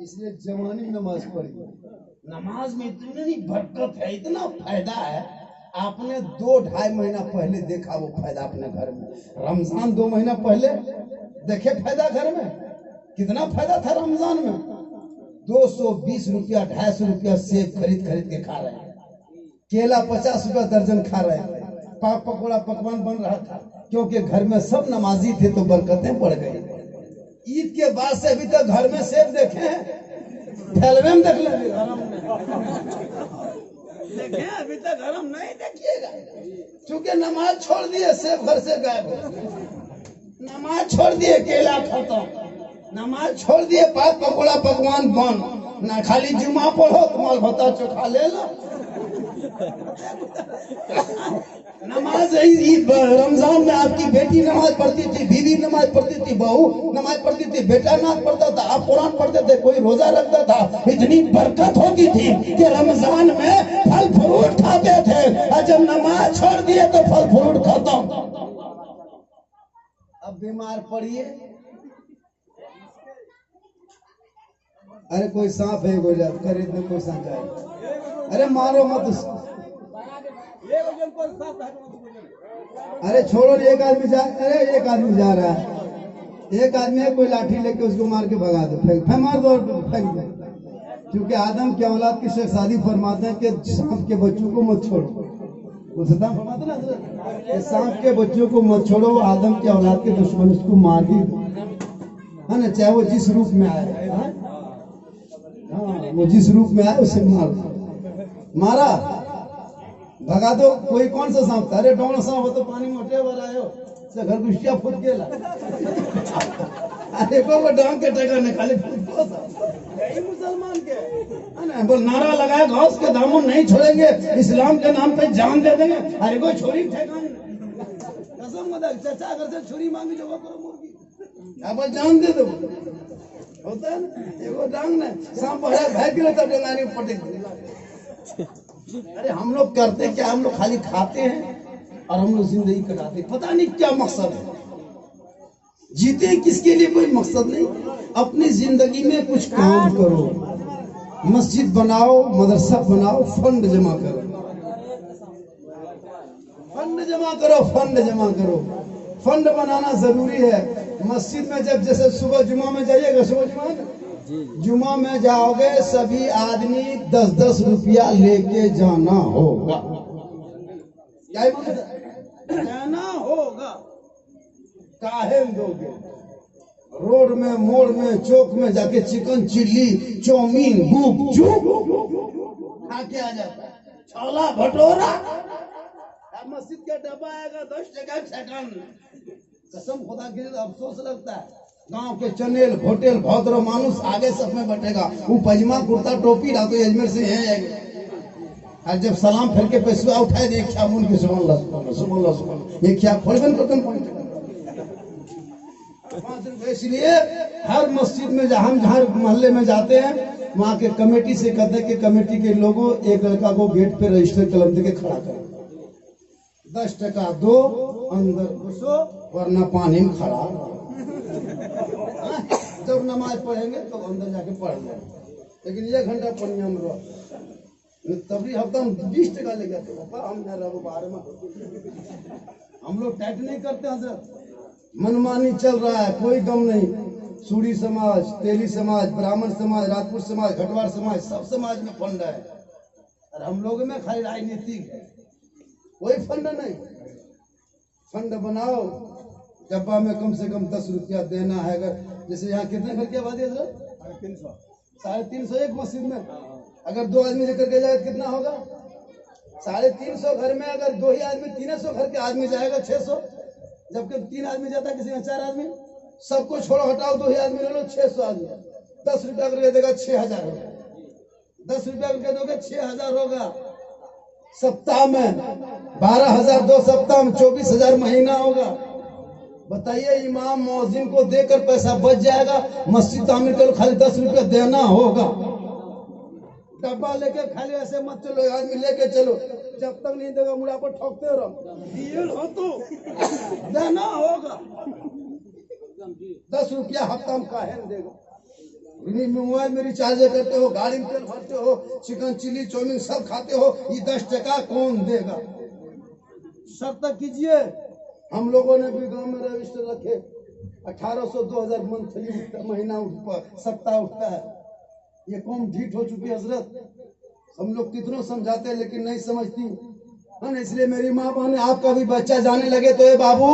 इसलिए जवानी नमाज पढ़ी, नमाज में इतनी बरकत है, इतना फायदा है। आपने 2-2.5 महीना पहले देखा वो फायदा अपने घर में, रमजान 2 महीना पहले देखे फायदा घर में, कितना फायदा था रमजान में। 220 रुपया 250 रुपया सेब खरीद के खा रहे हैं, केला 50 रुपया दर्जन खा रहे हैं, पाक पकौड़ा पकवान बन रहा था, क्योंकि घर में सब नमाजी थे तो बरकतें बढ़ गई। ईद के बाद से अभी तक घर में सेब देखे हैं, ठेलवे में देख लेंगे, देखे अभी तक हरम नहीं देखिएगा, क्योंकि नमाज छोड़ दिए सेब घर से गायब, नमाज छोड़ दिए केला खत्म, नमाज छोड़ दिए पाक पकौड़ा पकवान बंद, ना खाली जुमा पढ़ो तुम्हारा भत्ता चोखा ले लो। नमाज रमजान में आपकी बेटी नमाज पढ़ती थी, बीवी नमाज पढ़ती थी, बहू नमाज पढ़ती थी, बेटा नमाज पढ़ता था, आप कुरान पढ़ते थे, कोई रोजा रखता था। इतनी बरकत होती थी कि रमजान में फल फ्रूट खाते थे, और जब नमाज छोड़ दिए तो फल फ्रूट खत्म। अब बीमार पड़िए, अरे कोई सांप है कोई खरीद में, कोई सांप है, अरे मारो मत उसको। अरे छोड़ो, एक आदमी जा, अरे एक आदमी जा रहा है, एक आदमी है, कोई लाठी लेके उसको मार के भगा दो, फेंक मार दो और फेंक दो। क्योंकि आदम की औलाद की शेख शादी फरमाते हैं कि सांप के बच्चों को मत छोड़ो, फरमाते ना कि सांप के बच्चों को मत छोड़ो, आदम के औलाद के दुश्मन उसको मार ही दो, है ना, चाहे वो जिस रूप में आए। हाँ, वो जिस रूप में आए उसे मार दो, मारा भगा दो। कोई कौन सा सांप था, अरे डोंग सांप हो तो पानी में उठे बार आयो से घर गुस्सिया फूट गेला। अरे वो डांग के टका ने खाली फूट को सा यही मुसलमान के है ना, बोल नारा लगाया घास के दामन नहीं छोड़ेंगे, इस्लाम के नाम पे जान दे देंगे। अरे कोई छोरी ठेकान कसम मत चाचा अगर से छोरी मांगी जो वो करो मुर्गी, अब जान दे दो, होता है ना। एगो डांग ने सांप भाग गिरा तब डंगानी पटक। अरे हम लोग करते क्या, हम लोग खाली खाते हैं और हम लोग जिंदगी कटाते, पता नहीं क्या मकसद है। जीते किसके लिए, कोई मकसद नहीं। अपनी जिंदगी में कुछ काम करो, मस्जिद बनाओ, मदरसा बनाओ, फंड जमा करो, फंड जमा करो, फंड जमा करो। फंड बनाना जरूरी है। मस्जिद में जब जैसे सुबह जुमा में जाइएगा, सुबह जुमा में जाओगे, सभी आदमी 10-10 रुपया लेके जाना होगा, क्या जाना होगा। काहे दोगे, रोड में, मोड़ में, चौक में जाके चिकन चिल्ली, चाउमीन, गुपचुप खा के आ जाता है, छोला भटूरा। मस्जिद का डब्बा आएगा 10 टका सेकंड, कसम खुदा के अफसोस लगता है। गांव के चनेल होटल भौतरो मानुस आगे सब में बैठेगा, वो पजमा कुर्ता टोपी रहा तो अजमेर से है आएगा, और जब सलाम फिर के पैसा उठाए दे क्या मुन के सुबह ये क्या खोलबन करतन पॉइंट। इसलिए हर मस्जिद में हम जहाँ मोहल्ले में जाते हैं, वहाँ के कमेटी से कहते हैं कि कमेटी के लोगों एक लड़का को गेट पे रजिस्टर कलम दे के खड़ा करें, 10 टका दो, अंदर घुसो वरना पानी में खड़ा। जब नमाज पढ़ेंगे तो अंदर जाके पढ़ लेंगे, लेकिन 1 घंटा पढ़ने हम लोग तभी हफ्ता में 20 टका ले गया तो हम जा रहे बाहर में। हम लोग टाइट नहीं करते हजरत, मनमानी चल रहा है, कोई गम नहीं। सूरी समाज, तेली समाज, ब्राह्मण समाज, राजपूत समाज, घटवार समाज, सब समाज में फंड है, और हम लोग में खाली राजनीतिक है, कोई फंड नहीं। फंड बनाओ, डब्बा में कम से कम 10 रुपया देना है। अगर जैसे यहाँ कितने घर की आबादी है सर, 350 एक मस्जिद में, अगर 2 आदमी लेकर के जाए कितना होगा, 350 घर में अगर 2 ही आदमी, 300 घर के आदमी जाएगा 600, जबकि 3 आदमी जाता है, किसी में 4 आदमी, सबको छोड़ो हटाओ, 2 ही आदमी ले लो, 600 आदमी, 10 रुपया करके देगा 6000 होगा, 10 रुपया करके दोगे 6000 होगा। सप्ताह में 12,000, 2 सप्ताह में 24,000 महीना होगा। बताइए, इमाम मौजिन को देकर पैसा बच जाएगा, मस्जिद तामीर करो खाली 10 रुपया देना होगा। डब्बा लेके खाली ऐसे मत चलो, आदमी लेके चलो, जब तक नहीं देगा मुड़ा पर ठोकते रहो, हो तो देना होगा। 10 रुपया हफ्ता में काहे देगा। मोबाइल में रिचार्ज करते हो, गाड़ी में तेल भरते हो, चिकन चिल्ली चाउमीन सब खाते हो, ये 10 टका कौन देगा। शर्त कीजिए। हम लोगों ने भी गांव में रजिस्टर रखे, 1800 2000 मंथली महीना सप्ताह उठता है। ये कौम ढीठ हो चुकी है हजरत, हम लोग कितनों समझाते हैं लेकिन नहीं समझती है ना। इसलिए मेरी माँ बहन, आपका भी बच्चा जाने लगे तो ये बाबू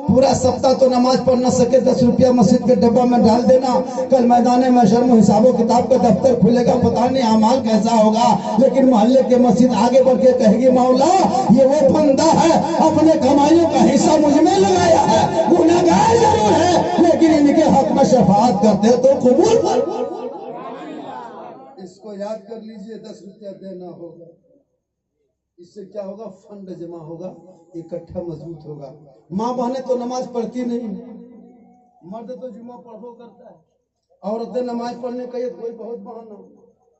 पूरा सप्ताह तो नमाज पढ़ न सके, 10 रुपया मस्जिद के डब्बा में डाल देना। कल मैदान में शर्म हिसाबो किताब का दफ्तर खुलेगा, पता नहीं अमाल कैसा होगा, लेकिन मोहल्ले के मस्जिद आगे बढ़ के कहेगी मौला ये वो बंदा है, अपने कमाइयों का हिस्सा मुझ में लगाया है, गुनहगार जरूर है लेकिन इनके हक में शफाअत करते तो कबूल। इसको याद कर लीजिए, 10 रुपया देना होगा। इससे क्या होगा, फंड जमा होगा, इकट्ठा मजबूत होगा। माँ बहनें तो नमाज पढ़ती नहीं, मर्द तो जुमा पढ़ो करता है, औरतें नमाज पढ़ने का ये कोई बहुत बहाना,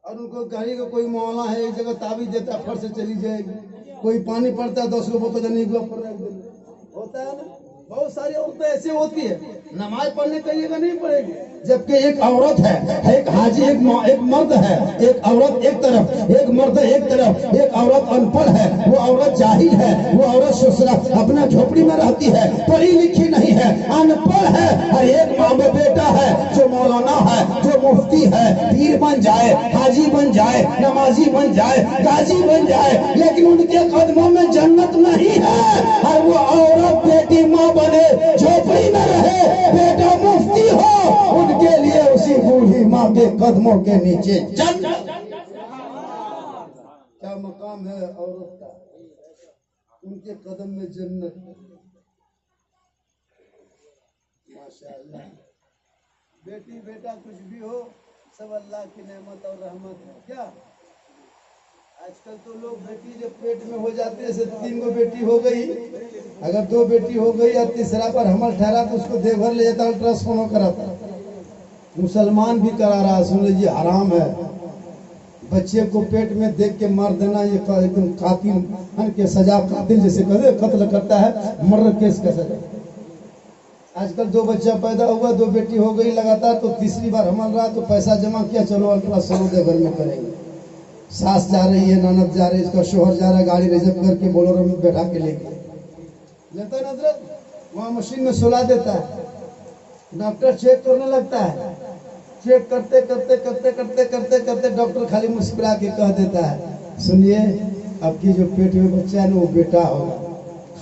और उनको कहेगा कोई मौला है एक जगह ताबीज देता है, फट से चली जाएगी। कोई पानी पड़ता है 10 लोगों को नहीं होता है ना। बहुत सारी औरतें ऐसी होती है, नमाज पढ़ने कहिएगा नहीं पड़ेगी, जबकि एक औरत है, एक हाजी, एक मर्द है, एक औरत एक तरफ, एक मर्द एक तरफ, एक औरत अनपढ़ है, वो औरत जाहिल है, वो औरत ससुरा अपना झोपड़ी में रहती है, पढ़ी लिखी नहीं है, अनपढ़ है, और एक माँ में बेटा है जो मौलाना है, जो मुफ्ती है, पीर बन जाए, हाजी बन जाए, नमाजी बन जाए, गाजी बन जाए, लेकिन उनके कदमों में जन्नत नहीं है। और वो औरत बेटी माँ बने, झोपड़ी में रहे, बेटा मुफ्ती हो, उनके लिए उसी बूढ़ी माँ के कदमों के नीचे जन्नत। क्या मकाम है औरत का, उनके कदम में जन्नत। माशाअल्लाह। बेटी बेटा कुछ भी हो, सब अल्लाह की नेमत और रहमत है। क्या आजकल तो लोग बेटी जब पेट में हो जाती है, जैसे 3 गो बेटी हो गई, अगर 2 बेटी हो गई और तीसरा पर हमल ठहरा तो उसको देवघर ले जाता, अल्ट्रासाउंड कराता। मुसलमान भी करा रहा, सुन लीजिए, हराम है। बच्चे को पेट में देख के मार देना, ये एकदम कातिल के सजा, कातिल जैसे कहते कत्ल करता है, मर्डर केस का सजा। आजकल 2 बच्चा पैदा हुआ, 2 बेटी हो गई लगातार, तो तीसरी बार हमल रहा तो पैसा जमा किया, चलो अल्ट्रासाउंड देवघर में करेंगे। सास जा रही है, ननद जा रही है, इसका शोहर जा रहा है, गाड़ी रिजर्व करके बोलेरो में बैठा के लेके लेता है नजरत, वहाँ मशीन में सुला देता है, डॉक्टर चेक करने लगता है, चेक करते करते करते करते करते करते डॉक्टर खाली मुस्कुरा के कह देता है, सुनिए आपकी जो पेट में बच्चा है ना वो बेटा होगा।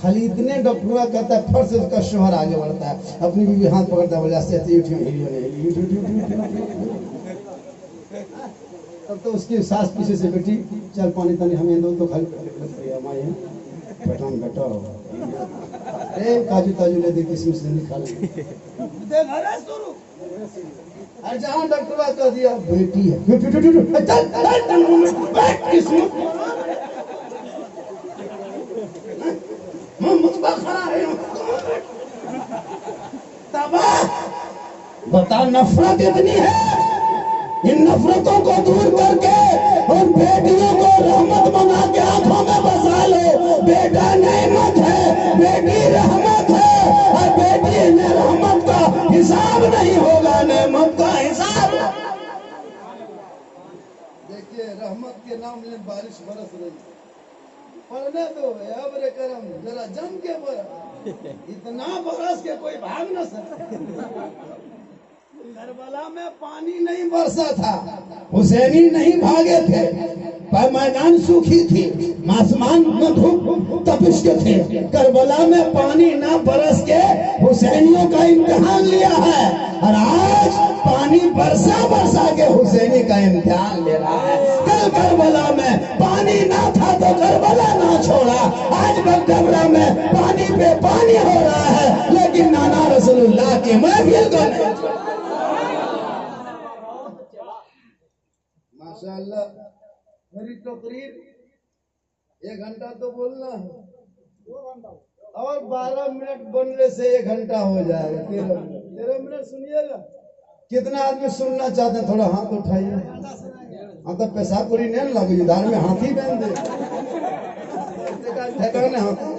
खाली इतने डॉक्टर कहता है, फट से उसका शोहर आगे बढ़ता है, अपनी बीवी हाथ पकड़ता है, बोले तब तो उसकी सास पीछे से, बेटी चल पानी तानी हमें दो, तो खाली हमारे पठान बेटा हो, काजू ताजू ले दे, किसमिस से निकाल जहाँ डॉक्टर कह दिया बेटी है, बता नफरत इतनी है। इन नफरतों को दूर करके उन बेटियों को रहमत बना के आंखों में बसा लो। बेटा नेमत है, बेटी रहमत है, और बेटी ने रहमत का हिसाब नहीं होगा, नेमत का हिसाब। देखिए रहमत के नाम में बारिश बरस रही, पढ़ने दो अब रे करम, जरा जम के बरस, इतना बरस के कोई भाग न सके। करबला में पानी नहीं बरसा था, हुसैनी नहीं भागे थे, पर मैदान सूखी थी, आसमान में धूप तपिश के थे। करबला में पानी ना बरस के हुसैनियों का इम्तिहान लिया है, और आज पानी बरसा बरसा के हुसैनी का इम्तिहान ले रहा है। कल करबला में पानी ना था तो करबला ना छोड़ा, आज बगडबरा में पानी पे पानी हो रहा है, लेकिन नाना रसूलुल्लाह की महफिल को नहीं। माशाअल्लाह, मेरी तकरीर 1 घंटा तो बोलना है, और 12 मिनट बनने से 1 घंटा हो जाएगा। 13 मिनट सुनिएगा। कितना आदमी सुनना चाहते हैं, थोड़ा हाथ उठाइए। हाँ तो पैसा पूरी नहीं लगे, धार में हाथी बहन दे,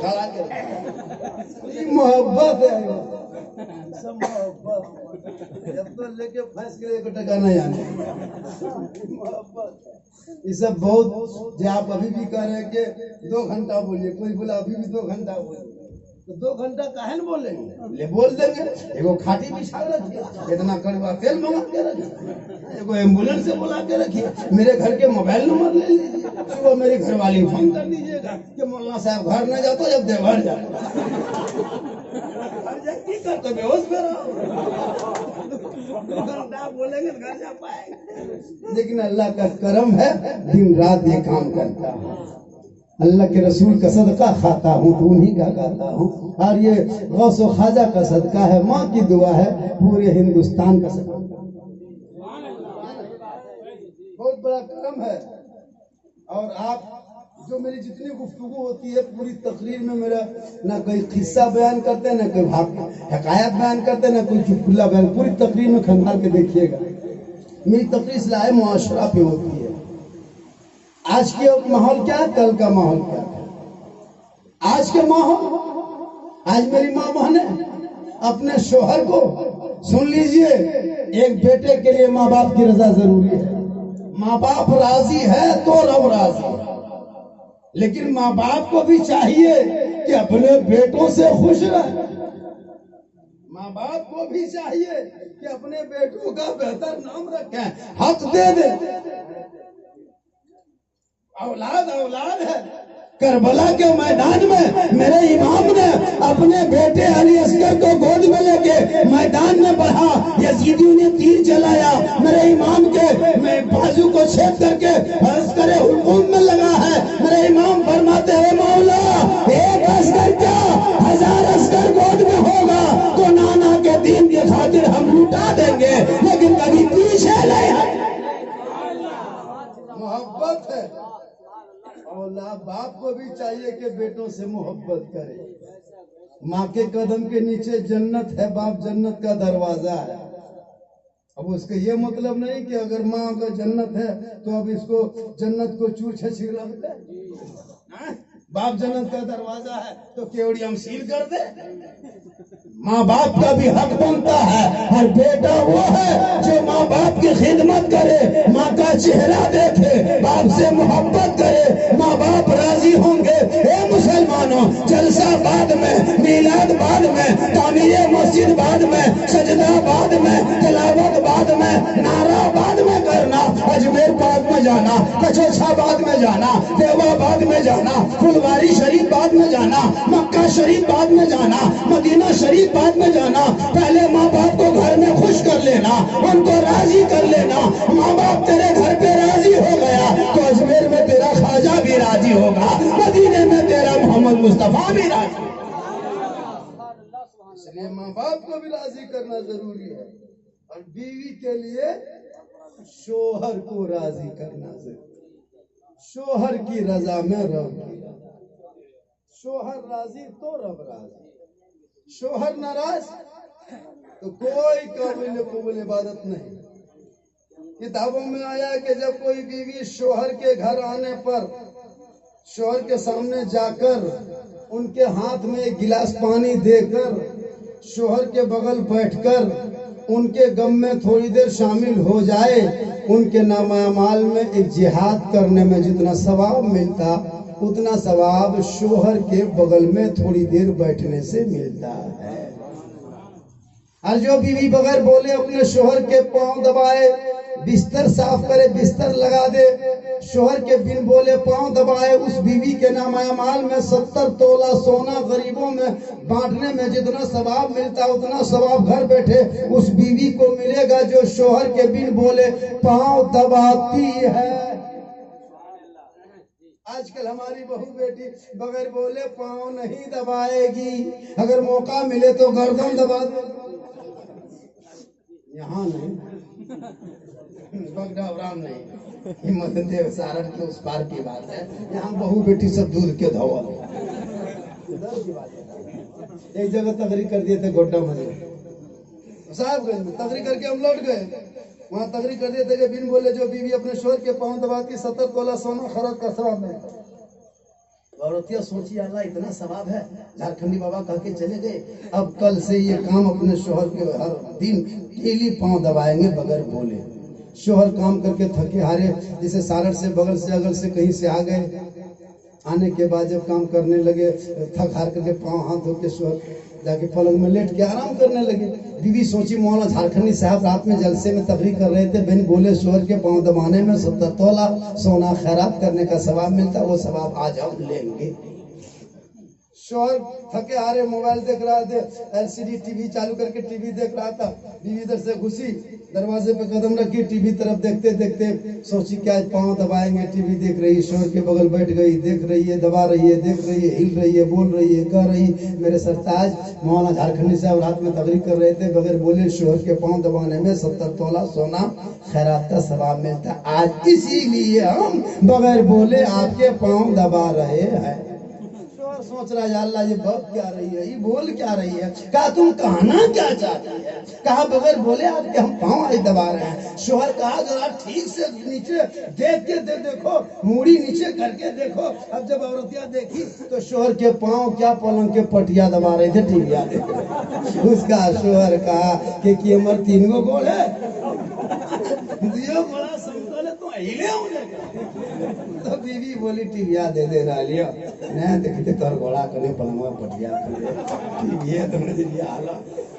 खड़ा कर, मोहब्बत है, सब मोहब्बत। जब तो लेके फंस के 1 टका नहीं आने, ये सब बहुत। जो आप अभी भी कह रहे हैं कि 2 घंटा बोलिए, कोई बोला अभी भी 2 घंटा बोलिए, तो 2 घंटा काहे न बोलेंगे, ले बोल देंगे। एगो खाटी बिछा रखिए, इतना कड़वा तेल मंगा के रखिए, एगो एम्बुलेंस से बुला के रखिए, मेरे घर के मोबाइल नंबर ले लीजिए, सुबह मेरी घरवाली फोन कर दीजिएगा कि मौलाना साहब घर न जाते, जब देवघर जाते की करते बेहोश घंटा बोलेंगे घर जा पाएंगे। लेकिन अल्लाह का करम है, दिन रात ये काम करता है। अल्लाह के रसूल का सदका खाता हूँ तो उन्हीं का गाता हूँ, और ये गौस व ख्वाजा का सदका है, माँ की दुआ है, पूरे हिंदुस्तान का सदका। बहुत बड़ा करम है। और आप जो मेरी जितनी गुफ्तगू होती है पूरी तकरीर में मेरा ना कोई किस्सा बयान करते ना कोई हकायत बयान करते ना कोई चुटकुला बयान, पूरी तकरीर में खंगाल के देखिएगा। मेरी तकरीर इस्लाह मुआशरा पे होती है। आज के माहौल क्या है, कल का माहौल क्या है। आज के माहौल, आज मेरी माँ बहने अपने शोहर को, सुन लीजिए, एक बेटे के लिए माँ बाप की रजा जरूरी है। माँ बाप राजी है तो रब राजी है। लेकिन माँ बाप को भी चाहिए कि अपने बेटों से खुश रहे। माँ बाप को भी चाहिए कि अपने बेटों का बेहतर नाम रखें, हक दे दे। औलाद औलाद है। करबला के मैदान में मेरे इमाम ने अपने बेटे अली असगर को गोद में लेके मैदान में बढ़ा, यजीदियों ने तीर चलाया, मेरे इमाम के मैं बाजू को छेद करके असगर हुकुम में लगा है। मेरे इमाम फरमाते हैं, मौला एक असगर क्या 1000 असगर गोद में होगा तो नाना के दीन की खातिर हम लुटा देंगे, लेकिन कभी पीछे नहीं हट। मोहब्बत है। औलाद बाप को भी चाहिए कि बेटों से मोहब्बत करे। माँ के कदम के नीचे जन्नत है, बाप जन्नत का दरवाजा है। अब उसका ये मतलब नहीं कि अगर माँ का जन्नत है तो अब इसको जन्नत को चूर छीर रख दे। बाप जन्नत का दरवाजा है तो केवड़ी हम सील कर दे। माँ बाप का भी हक बनता है, और बेटा वो है जो माँ बाप की खिदमत करे, माँ का चेहरा देखे, बाप से मोहब्बत करे, माँ बाप राजी होंगे। ए मुसलमानों, जलसा बाद में, मिलाद बाद में, तामीर मस्जिद बाद में, सजदा बाद में, तिलावत बाद में, नारा बाद में करना, अजमेर पाक में जाना, कचौछा बाद में जाना, देवा बाद में जाना, फुलवारी शरीफ बाद में जाना, मक्का शरीफ बाद में जाना, मदीना शरीफ बाद में जाना। पहले माँ बाप को घर में खुश कर लेना, उनको राजी कर लेना। माँ बाप तेरे घर पे राजी हो गया तो अजमेर में तेरा ख्वाजा भी राजी होगा, मदीने में तेरा मोहम्मद मुस्तफा भी राजी। इसलिए माँ बाप को भी राजी करना जरूरी है, और बीवी के लिए शोहर को राजी करना जरूरी। शोहर की रजा में रहो। शोहर राजी तो रब राजी। शोहर नाराज तो कोई काबिल कबूल इबादत नहीं। किताबों में आया कि जब कोई बीवी शोहर के घर आने पर शोहर के सामने जाकर उनके हाथ में एक गिलास पानी देकर शोहर के बगल बैठकर उनके गम में थोड़ी देर शामिल हो जाए, उनके नामाल में एक जिहाद करने में जितना सवाब मिलता उतना सवाब शोहर के बगल में थोड़ी देर बैठने से मिलता है। और जो बीवी बगैर बोले अपने शोहर के पांव दबाए, बिस्तर साफ करे, बिस्तर लगा दे, शोहर के बिन बोले पांव दबाए, उस बीवी के नामाल में 70 तोला सोना गरीबों में बांटने में जितना सवाब मिलता उतना सवाब घर बैठे उस बीवी को मिलेगा जो शोहर के बिन बोले पांव दबाती है। आजकल हमारी बहू बेटी बगैर बोले पांव नहीं दबाएगी, अगर मौका मिले तो गर्दन दबा दे। यहाँ नहीं, बगडावराम नहीं, हिम्मत देव सारण के उस पार की बात है। यहाँ बहू बेटी सब दूध के धवल। एक जगह तकरीर कर दिए थे गोड्डा मंदिर साहबगंज में, तकरीर करके हम लौट गए। वहाँ तकरीर कर दिए थे कि बिन बोले जो बीवी अपने शोहर के पांव दबाती 70 तोला सोना खरद का सवाब मिलता। औरतिया सोची अल्लाह इतना सवाब है, झारखंडी बाबा कह के चले गए, अब कल से ये काम अपने शोहर के हर दिन डेली पांव दबाएंगे बगैर बोले। शोहर काम करके थके हारे जैसे सारण से बगल से अगल से कहीं से आ गए, आने के बाद जब काम करने लगे थक हार करके पांव हाथ धो के शोहर जाके पलंग में लेट के आराम करने लगे। बीवी सोची मौलाना झारखंडी साहब रात में जलसे में तकरीर कर रहे थे, बिन बोले शोहर के पांव दबाने में 70 तोला सोना खैरात करने का सवाब मिलता, वो सवाब आज हम लेंगे। शोहर थके आ रहे मोबाइल देख रहा थे, एलसीडी टीवी चालू करके टीवी देख रहा था। बीवी इधर से घुसी, दरवाजे पे कदम रखी, टीवी तरफ देखते देखते सोची क्या पाँव दबाएंगे, टीवी देख रही, शोहर के बगल बैठ गई, देख रही है, दबा रही है, देख रही है, हिल रही है, बोल रही है, कह रही मेरे सरताज मौलाना झारखंडी साहब रात में तकरीर कर रहे थे, बगैर बोले शोहर के पाँव दबाने में 70 तोला सोना खैरात का सवाब मिलता। आज इसीलिए हम बगैर बोले आपके पाँव दबा रहे हैं। सोच रहा है अल्लाह ये बक क्या रही है, ये बोल क्या रही है, कहा तुम कहना क्या चाहती है, कहा बगैर बोले आपके हम पाँव आज दबा रहे हैं। शोहर कहा जरा ठीक से नीचे देख के देखो, मूड़ी नीचे करके देखो। अब जब औरतियां देखी तो शोहर के पाँव क्या पलंग के पटिया दबा रहे थे, टीविया देख रहे। उसका शोहर कहा कि हमारे 3 गो गोड़ है, दियो बड़ा समतल है तो हिले हो जाएगा। तो बीवी बोली टीविया दे दे रहा लियो, मैं देखते कर घोड़ा कने पलंगवा पटिया टीविया तो नहीं आला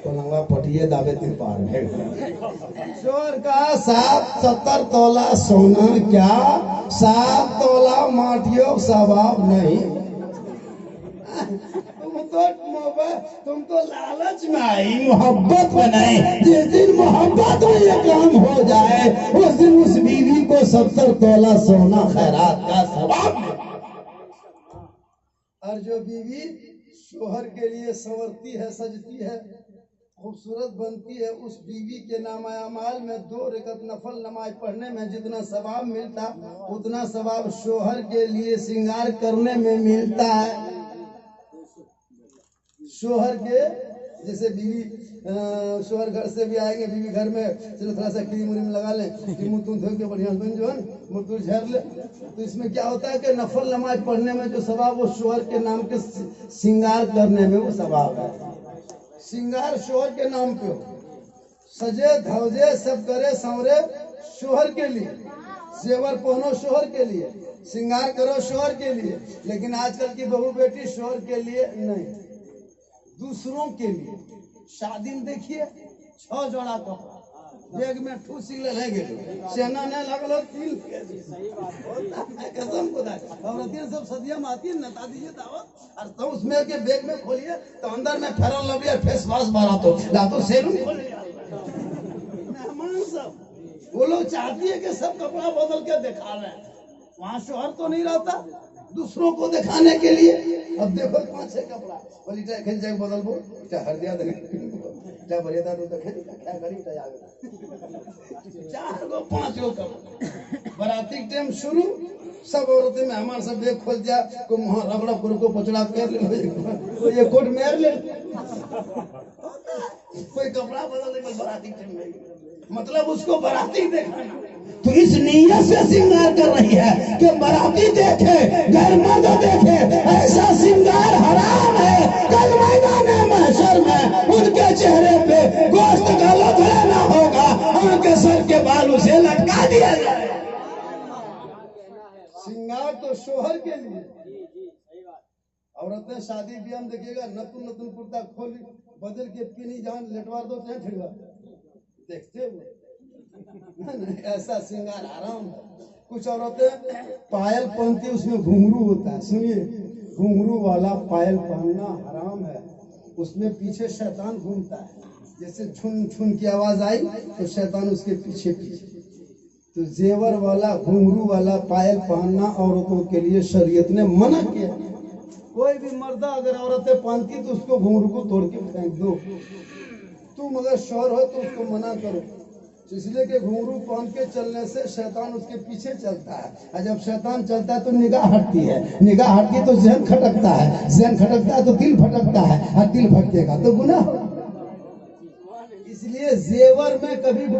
पलंगवा पटिया दावे ते पार है। शोर का 70 तोला सोना क्या 7 तोला माटियो सवाब नहीं। तुम तो लालच में आई, मोहब्बत बनाए। जिस दिन मोहब्बत में ये काम हो जाए उस दिन उस बीवी को 70 तोला सोना खैरात का सवाब। और जो बीवी शोहर के लिए संवरती है, सजती है, खूबसूरत बनती है, उस बीवी के नामा अमाल में 2 रकअत नफल नमाज पढ़ने में जितना सवाब मिलता उतना सवाब शोहर के लिए श्रृंगार करने में मिलता है। शोहर के जैसे बीवी शोहर घर से भी आएंगे, बीवी घर में चलो थोड़ा सा क्रीम व्रीम लगा लें, मुँह तुम धो के बढ़िया बन जो है मुँह तुम झेर ले। तो इसमें क्या होता है कि नफल नमाज पढ़ने में जो सवाब वो शोहर के नाम के श्रृंगार करने में वो सवाब है। श्रृंगार शोहर के नाम पे हो, सजे धवजे सब करे संवरे शोहर के लिए, जेवर पहनो शोहर के लिए, श्रृंगार करो शोहर के लिए। लेकिन आजकल की बहू बेटी शोहर के लिए नहीं, दूसरों के लिए। शादी में देखिए 6 जोड़ा कपड़ा, बैग में ठूसी ले गए, सेना ने लगल 3 कसम खुदा। औरतें सब सदिया में आती है, नता दीजिए दावत और तो उसमें के बैग में खोलिए तो अंदर में फेरन लवली और फेस वॉश भरा तो लातो सेलून खोलिए। मेहमान सब वो लोग चाहती है कि सब कपड़ा बदल के दिखावे, वहाँ शोहर तो नहीं रहता, दूसरों को दिखाने के लिए। अब देखो 5-6 कपड़ा बोली खेल जाए बदल बो क्या हर दिया क्या बढ़िया था तो देखे क्या गरी क्या 4 गो 5 गो कपड़ा। बराती टाइम शुरू, सब औरतें मेहमान सब देख खोल दिया को मुँह रगड़ा को पचड़ा कर ले, ये कोट मेर ले, कोई कपड़ा बदल दे बराती टाइम में, मतलब उसको बराती देखना। तो इस नीयत से श्रृंगार कर रही है कि बराती देखे, घर मर्द देखे, ऐसा श्रृंगार हराम है। कल मैदान महशर में उनके चेहरे पे गोश्त का लथड़ा ना होगा, उनके सर के बाल उसे लटका दिया जाए। श्रृंगार तो शोहर के लिए। औरतें शादी ब्याह में देखिएगा नतुन कुर्ता खोल बदल के पीनी जान लेटवार दो फिरवा देखते हुए नहीं, ऐसा श्रृंगार आराम है। कुछ औरतें पायल पहनती, उसमें घुंघरू होता है, सुनिए घुंघरू वाला पायल पहनना हराम है। उसमें पीछे शैतान घूमता है, जैसे छुन छुन की आवाज आई तो शैतान उसके पीछे पीछे। तो जेवर वाला घुंघरू वाला पायल पहनना औरतों के लिए शरीयत ने मना किया। कोई भी मर्दा अगर औरतें पहनती तो उसको घुंघरू को तोड़ के फेंक दो। तुम अगर शौहर हो तो उसको मना करो, इसलिए कि घुंघरू पहन के चलने से शैतान उसके पीछे चलता है, और जब शैतान चलता है तो निगाह हटती है, निगाह हटती है तो ज़हन खटकता है, ज़हन खटकता है तो दिल भटकता है, और दिल भटकेगा तो गुनाह। इसलिए जेवर में कभी